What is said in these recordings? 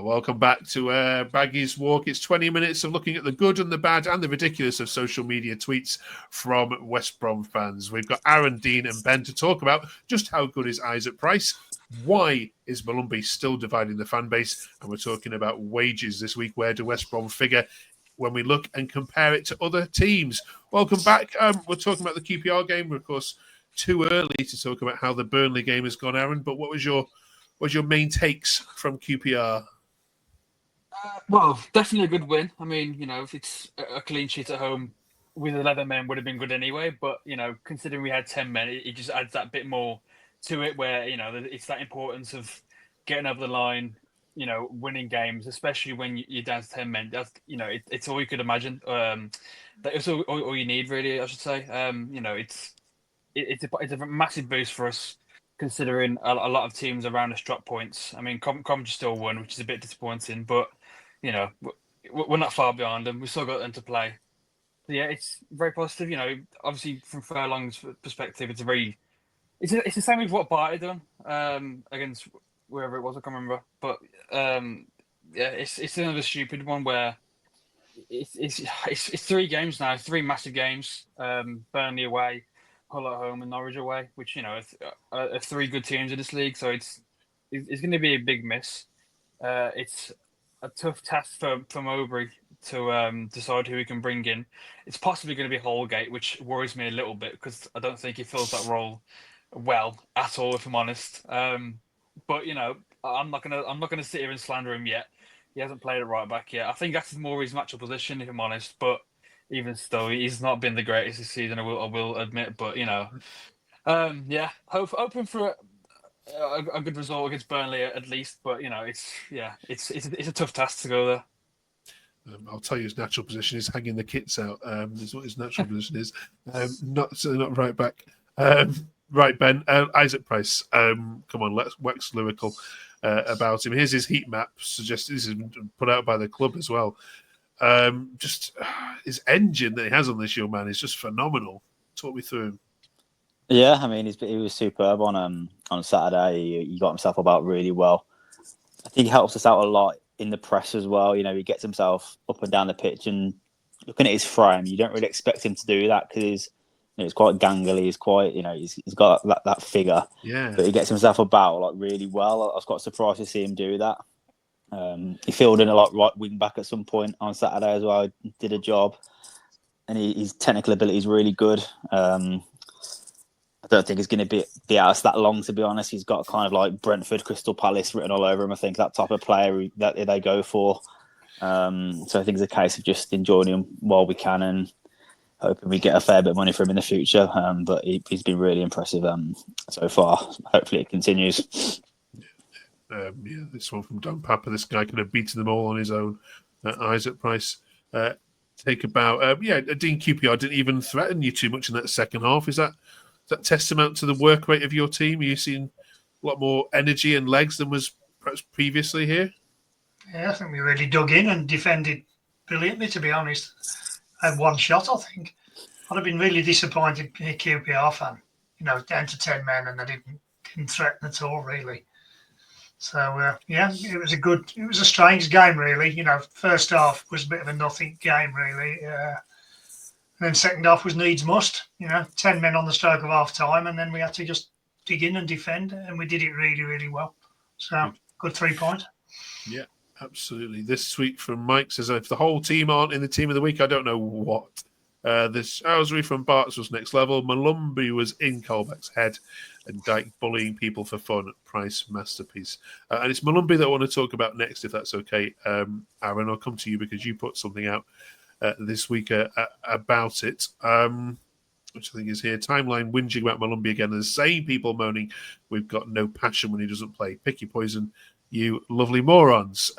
Welcome back to Baggies Walk. It's 20 minutes of looking at the good and the bad and the ridiculous of social media tweets from West Brom fans. We've got Aaron, Dean and Ben to talk about just how good is Isaac Price, why is Molumby still dividing the fan base, and we're talking about wages this week. Where do West Brom figure when we look and compare it to other teams? Welcome back. We're talking about the QPR game. We're, of course, too early to talk about how the Burnley game has gone, Aaron, but what was your main takes from QPR? Well, definitely a good win. I mean, if it's a clean sheet at home with 11 men would have been good anyway. But, considering we had 10 men, it just adds that bit more to it where, it's that importance of getting over the line, winning games, especially when you're down to 10 men. That's, it's all you could imagine. That's all you need, really, I should say. It's a massive boost for us considering a lot of teams around us drop points. I mean, Coventry still won, which is a bit disappointing, but we're not far behind them. We've still got them to play. So yeah, it's very positive. Obviously from Furlong's perspective, it's the same with what Barty done against wherever it was. I can't remember, but yeah, it's another stupid one where it's 3 games now, 3 massive games. Burnley away, Hull at home, and Norwich away, which are 3 good teams in this league. So it's going to be a big miss. It's a tough task for Mowbray to decide who he can bring in. It's possibly going to be Holgate, which worries me a little bit because I don't think he fills that role well at all, if I'm honest. But I'm not gonna sit here and slander him yet. He hasn't played it right back yet. I think that's more his matchup position, if I'm honest. But even still, he's not been the greatest this season. I will admit. But yeah, hoping for a good result against Burnley at least, but it's a tough task to go there. I'll tell you, his natural position is hanging the kits out. Is what his natural position is. Not right back. Right, Ben. Isaac Price. Come on, let's wax lyrical about him. Here's his heat map. Suggested this is put out by the club as well. Just his engine that he has on this young man is just phenomenal. Talk me through him. Yeah, I mean, he was superb on Saturday. He got himself about really well. I think he helps us out a lot in the press as well. He gets himself up and down the pitch, and looking at his frame, you don't really expect him to do that because he's quite gangly. He's quite, he's got that figure. Yeah. But he gets himself about really well. I was quite surprised to see him do that. He filled in a lot right wing back at some point on Saturday as well. He did a job, and his technical ability is really good. I don't think he's going to be out that long, to be honest. He's got kind of like Brentford, Crystal Palace written all over him. I think that type of player that they go for. So I think it's a case of just enjoying him while we can and hoping we get a fair bit of money for him in the future. But he's been really impressive so far. Hopefully it continues. Yeah, this one from Don Papa. This guy could have beaten them all on his own. Isaac Price. Take about... Dean QPR didn't even threaten you too much in that second half. Is that testament to the work rate of your team? Are you seeing a lot more energy and legs than was perhaps previously here? Yeah, I think we really dug in and defended brilliantly, to be honest. I had one shot, I think. I'd have been really disappointed being a QPR fan, down to 10 men, and they didn't threaten at all, really. So, it was a strange game, really. First half was a bit of a nothing game, really. And then second half was needs must, 10 men on the stroke of half time, and then we had to just dig in and defend, and we did it really, really well. So, good 3 points. Yeah, absolutely. This tweet from Mike says, if the whole team aren't in the team of the week, I don't know what. This Owsbury from Barts was next level. Molumby was in Colbeck's head, and Dyke bullying people for fun. Price masterpiece. And it's Molumby that I want to talk about next, if that's okay. Aaron, I'll come to you because you put something out this week about it, which I think is here. Timeline whinging about Molumby again. The same people moaning we've got no passion when he doesn't play. Pick your poison, you lovely morons.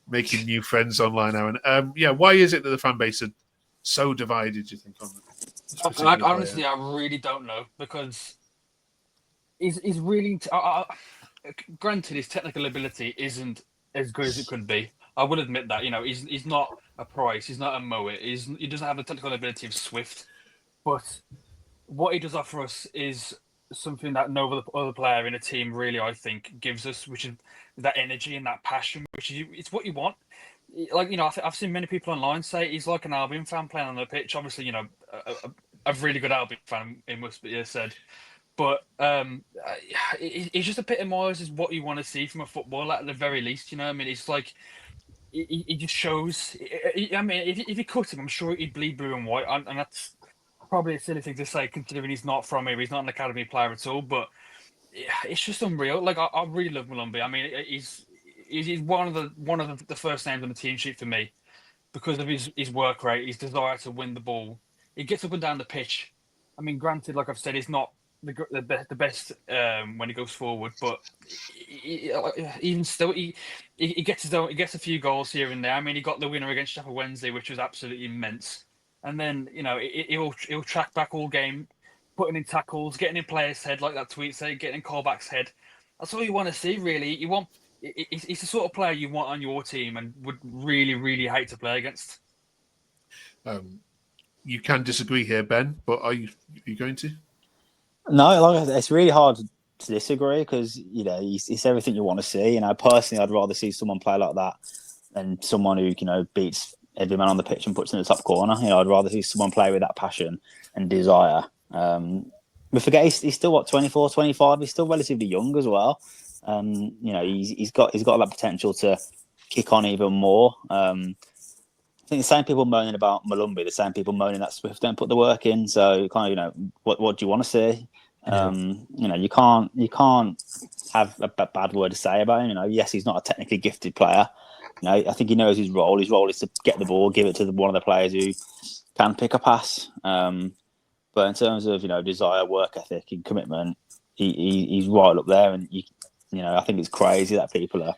Making new friends online, Aaron. Why is it that the fan base are so divided, do you think, on this honestly, I really don't know, because he's really... granted, his technical ability isn't as good as it could be. I will admit that. He's not a Price, he's not a Mowat, he doesn't have the technical ability of Swift, but what he does offer us is something that no other player in a team really, I think, gives us, which is that energy and that passion, which is it's what you want. Like, I've seen many people online say he's like an Albion fan playing on the pitch. Obviously, a really good Albion fan, it must be said. But it just epitomises what you want to see from a footballer at the very least. I mean, it's like he just shows. I mean, if you cut him, I'm sure he'd bleed blue and white, and that's probably a silly thing to say considering he's not from here. He's not an academy player at all. But it's just unreal. Like I really love Molumby. I mean, he's one of the first names on the team sheet for me because of his work rate, his desire to win the ball. He gets up and down the pitch. I mean, granted, like I've said, he's not the best when he goes forward, but even still, he gets a few goals here and there. I mean, he got the winner against Sheffield Wednesday, which was absolutely immense. And then he'll track back all game, putting in tackles, getting in players' head, like that tweet said, getting in Colback's head. That's all you want to see, really. He's the sort of player you want on your team and would really, really hate to play against. You can disagree here, Ben, but are you going to? No, it's really hard to disagree because it's everything you want to see. Personally, I'd rather see someone play like that than someone who beats every man on the pitch and puts in the top corner. I'd rather see someone play with that passion and desire. We forget he's still 24, 25. He's still relatively young as well. He's got that potential to kick on even more. I think the same people moaning about Molumby, the same people moaning that Swift don't put the work in. So kind of, what do you want to see? You can't have a bad word to say about him. Yes, he's not a technically gifted player. I think he knows his role. His role is to get the ball, give it to one of the players who can pick a pass. But in terms of desire, work ethic, and commitment, he's right up there. And I think it's crazy that people are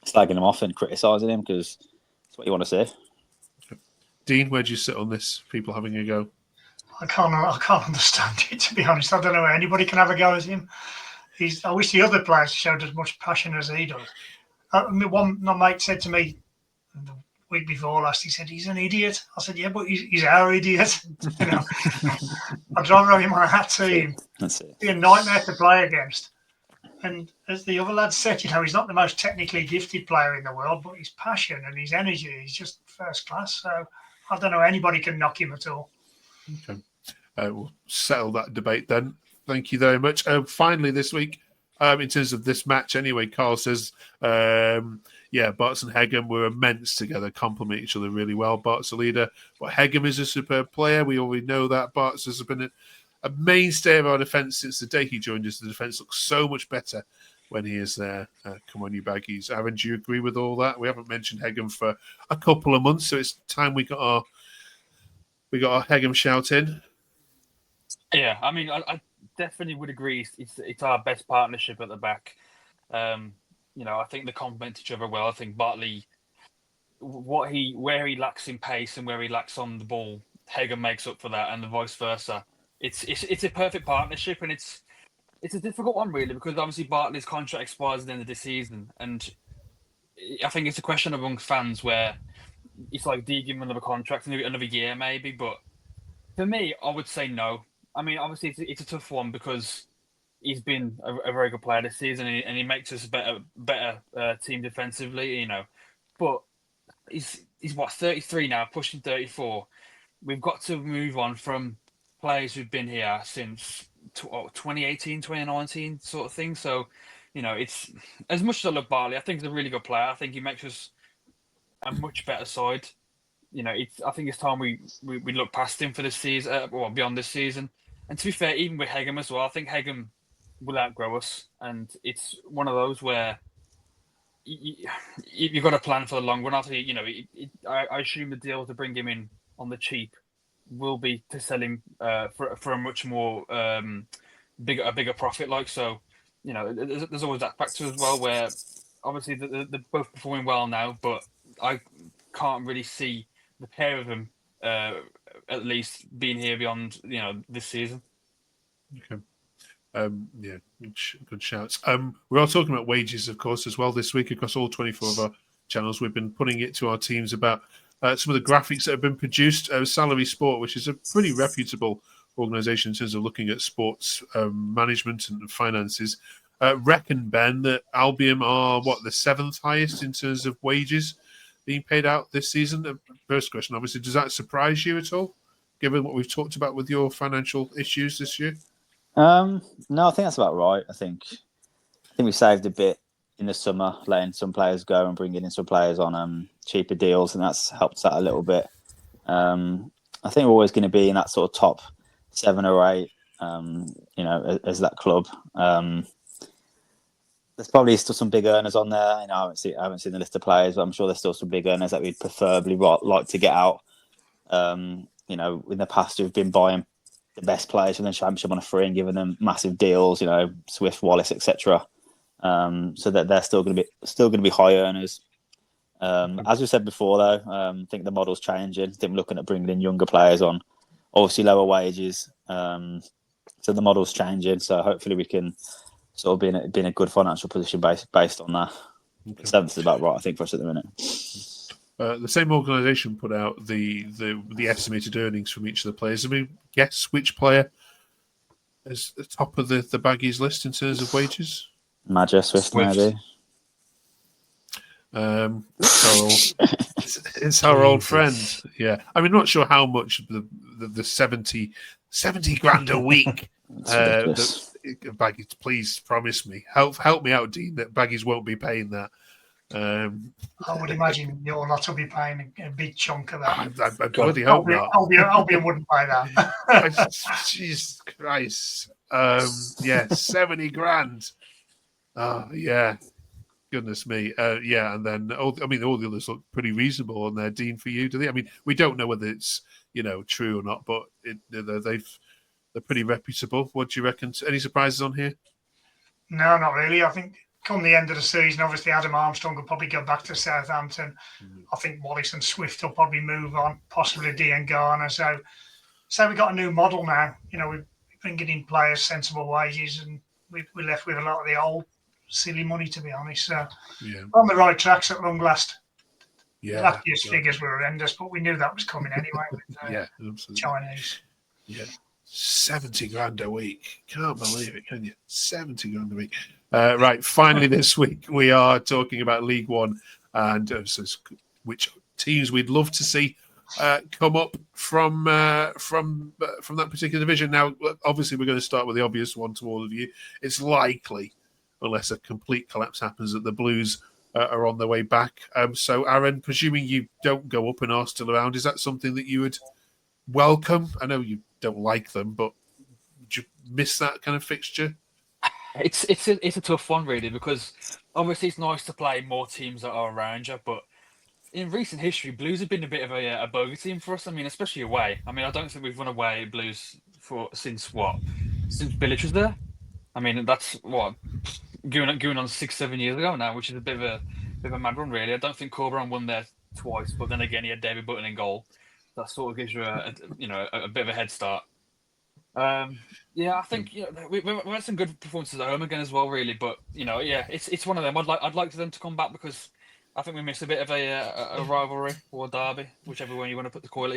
slagging him off and criticising him because it's what you want to see. Dean, where do you sit on this? People having a go? I can't understand it, to be honest. I don't know how anybody can have a go at him. I wish the other players showed as much passion as he does. My mate said to me the week before last, he said, he's an idiot. I said, yeah, but he's our idiot. I'd rather have him on our team. That's it. It'd be a nightmare to play against. And as the other lad said, he's not the most technically gifted player in the world, but his passion and his energy is just first class. So I don't know anybody can knock him at all. Okay. We'll settle that debate then. Thank you very much. Finally, this week, in terms of this match anyway, Carl says, Bart's and Hegem were immense together, complement each other really well. Bart's a leader, but Hegem is a superb player. We already know that. Bart's has been a mainstay of our defence since the day he joined us. The defence looks so much better when he is there. Come on, you baggies. Aaron, do you agree with all that? We haven't mentioned Hegem for a couple of months, so it's time we got our Hegem shout in. Yeah, I mean, I definitely would agree. It's our best partnership at the back. I think they complement each other well. I think Bartley, where he lacks in pace and where he lacks on the ball, Hegem makes up for that, and the vice versa. It's a perfect partnership, and it's a difficult one really because obviously Bartley's contract expires at the end of the season, and I think it's a question among fans where it's like, do you give him another contract, another year maybe? But for me, I would say no. I mean, obviously it's a tough one because he's been a very good player this season, and he makes us a better team defensively, But he's 33 now, pushing 34. We've got to move on from players who've been here since 2018, 2019 sort of thing. So, it's as much as I love Bartley, I think he's a really good player. I think he makes us a much better side. I think it's time we look past him for this season, beyond this season. And to be fair, even with Hegem as well, I think Hegem will outgrow us. And it's one of those where you've got to plan for the long run. I assume the deal to bring him in on the cheap will be to sell him for a much more bigger profit. There's always that factor as well where obviously they're both performing well now, but I can't really see the pair of them at least being here beyond this season. Okay. Good shouts. We are talking about wages, of course, as well this week across all 24 of our channels. We've been putting it to our teams about some of the graphics that have been produced. Salary Sport, which is a pretty reputable organisation in terms of looking at sports management and finances, reckon, Ben, that Albion are, the 7th highest in terms of wages being paid out this season? First question, obviously, does that surprise you at all, given what we've talked about with your financial issues this year? No, I think that's about right. I think we saved a bit in the summer, letting some players go and bringing in some players on cheaper deals, and that's helped out a little bit. I think we're always going to be in that sort of top 7 or 8, as that club. There's probably still some big earners on there. I haven't seen the list of players, but I'm sure there's still some big earners that we'd preferably like to get out. In the past, we've been buying the best players from the Championship on a free and giving them massive deals. Swift, Wallace, etc. So that they're still going to be high earners. As we said before, though, I think the model's changing. I think we're looking at bringing in younger players on, obviously lower wages. So the model's changing. So hopefully we can sort of be in a good financial position based on that. Okay. 7th is about right, I think, for us at the minute. The same organisation put out the estimated earnings from each of the players. I mean, guess which player is the top of the Baggies list in terms of wages? Major Swift, maybe. It's our old friend. Yeah, I mean, not sure how much the 70 grand a week. Baggies, please promise me, help me out, Dean, that Baggies won't be paying that. I would imagine your lot will be paying a big chunk of that. I bloody hope not. Albion wouldn't buy that. Jesus Christ. 70 grand. Oh, yeah. Goodness me. And then, all the others look pretty reasonable on there, Dean, for you, do they? I mean, we don't know whether it's, true or not, but they're pretty reputable. What do you reckon? Any surprises on here? No, not really. I think come the end of the season, obviously Adam Armstrong will probably go back to Southampton. I think Wallace and Swift will probably move on, possibly Dean Garner. So we've got a new model now. We've been getting players sensible wages, and we're left with a lot of the old silly money, to be honest. So on the right tracks at long last. Yeah, last year's figures were horrendous, but we knew that was coming anyway with Chinese. Yeah. 70 grand a week. Can't believe it, can you? 70 grand a week. Right, finally this week we are talking about League One and which teams we'd love to see come up from that particular division. Now, obviously, we're going to start with the obvious one to all of you. It's likely, unless a complete collapse happens, that the Blues are on their way back. So, Aaron, presuming you don't go up and are still around, is that something that you would welcome? I know you don't like them, but would you miss that kind of fixture? It's a tough one, really, because obviously it's nice to play more teams that are around you, but in recent history, Blues have been a bit of a bogey team for us. I mean, especially away. I mean, I don't think we've won away Blues since Bilic was there. I mean, that's going on 6-7 years ago now, which is a bit of a mad run, really. I don't think Corberan won there twice, but then again, he had David Button in goal. That sort of gives you a bit of a head start. I think we had some good performances at home again as well, really. But it's one of them. I'd like them to come back because I think we missed a bit of a rivalry or a derby, whichever way you want to put the coil.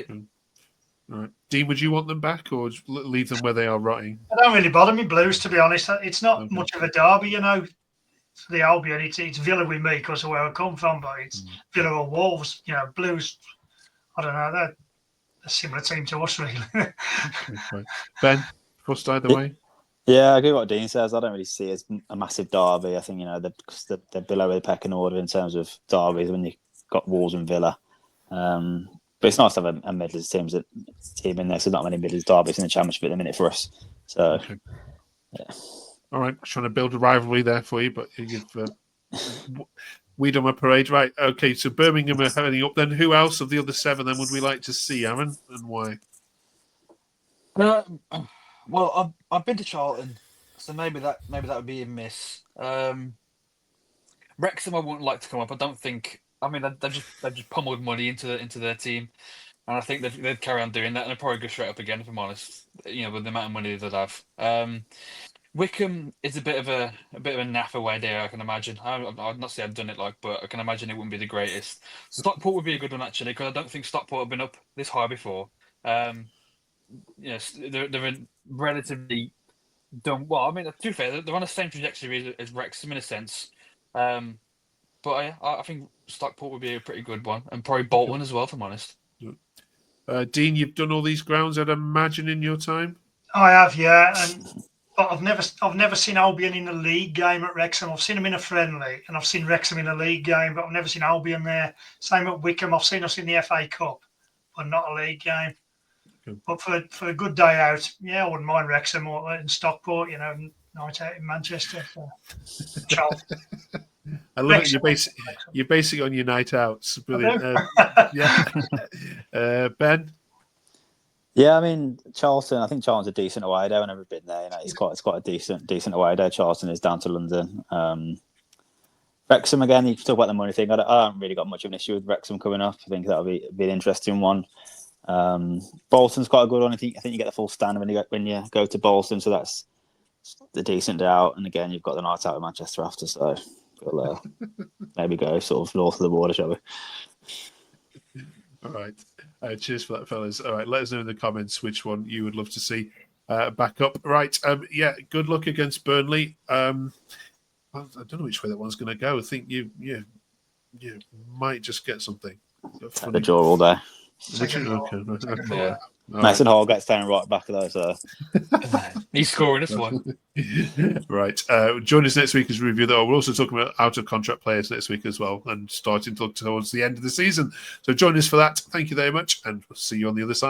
All right, Dean, would you want them back or leave them where they are rotting? They don't really bother me, Blues, to be honest. It's not much of a derby, for the Albion. It's Villa with me because of where I come from, but it's Villa or Wolves. Blues, I don't know, they're a similar team to us, really. Okay. Ben, first either way? Yeah, I agree with what Dean says. I don't really see it as a massive derby. I think, they're below the pecking order in terms of derbies when you've got Wolves and Villa. But it's nice to have a Midlands team in there, so not many Midlands derbies in the Championship at the minute for us. So, All right, trying to build a rivalry there for you, but you've weed on my parade. Right, okay, so Birmingham are heading up. Then who else of the other 7 then would we like to see, Aaron, and why? Well, I've been to Charlton, so maybe that would be a miss. Wrexham I wouldn't like to come up. I don't think. I mean, they've just pummeled money into their team, and I think they'd carry on doing that, and they'd probably go straight up again, if I'm honest. With the amount of money they'd have. Wickham is a bit of a naff away there, I can imagine. I'd not say I've done it but I can imagine it wouldn't be the greatest. Stockport would be a good one actually, because I don't think Stockport have been up this high before. yes, they're relatively done well. I mean, to be fair, they're on the same trajectory as Wrexham in a sense. But I think Stockport would be a pretty good one, and probably Bolton as well, if I'm honest. Dean, you've done all these grounds, I'd imagine, in your time. I have, yeah, but I've never seen Albion in a league game at Wrexham. I've seen them in a friendly, and I've seen Wrexham in a league game, but I've never seen Albion there. Same at Wickham. I've seen us in the FA Cup, but not a league game. Good. But for a good day out, yeah, I wouldn't mind Wrexham or in Stockport. Night out in Manchester. I love it. You're basing on your night outs. Brilliant. Yeah. Ben. Yeah, I mean Charlton. I think Charlton's a decent away day. I've never been there. It's quite a decent away day. Charlton is down to London. Wrexham again. You talk about the money thing. I haven't really got much of an issue with Wrexham coming up. I think that'll be an interesting one. Bolton's quite a good one. I think you get the full stand when you go to Bolton, so that's the decent day out. And again, you've got the night out with Manchester after, so we'll maybe go sort of north of the border, shall we? All right. Cheers for that, fellas. All right, let us know in the comments which one you would love to see back up. Right. Good luck against Burnley. I don't know which way that one's going to go. I think you might just get something. Take the draw all day. Okay. Mason Hall gets down right back of those. He's scoring this one. Right. Join us next week as we review that. We're also talking about out of contract players next week as well, and starting to look towards the end of the season. So join us for that. Thank you very much, and we'll see you on the other side.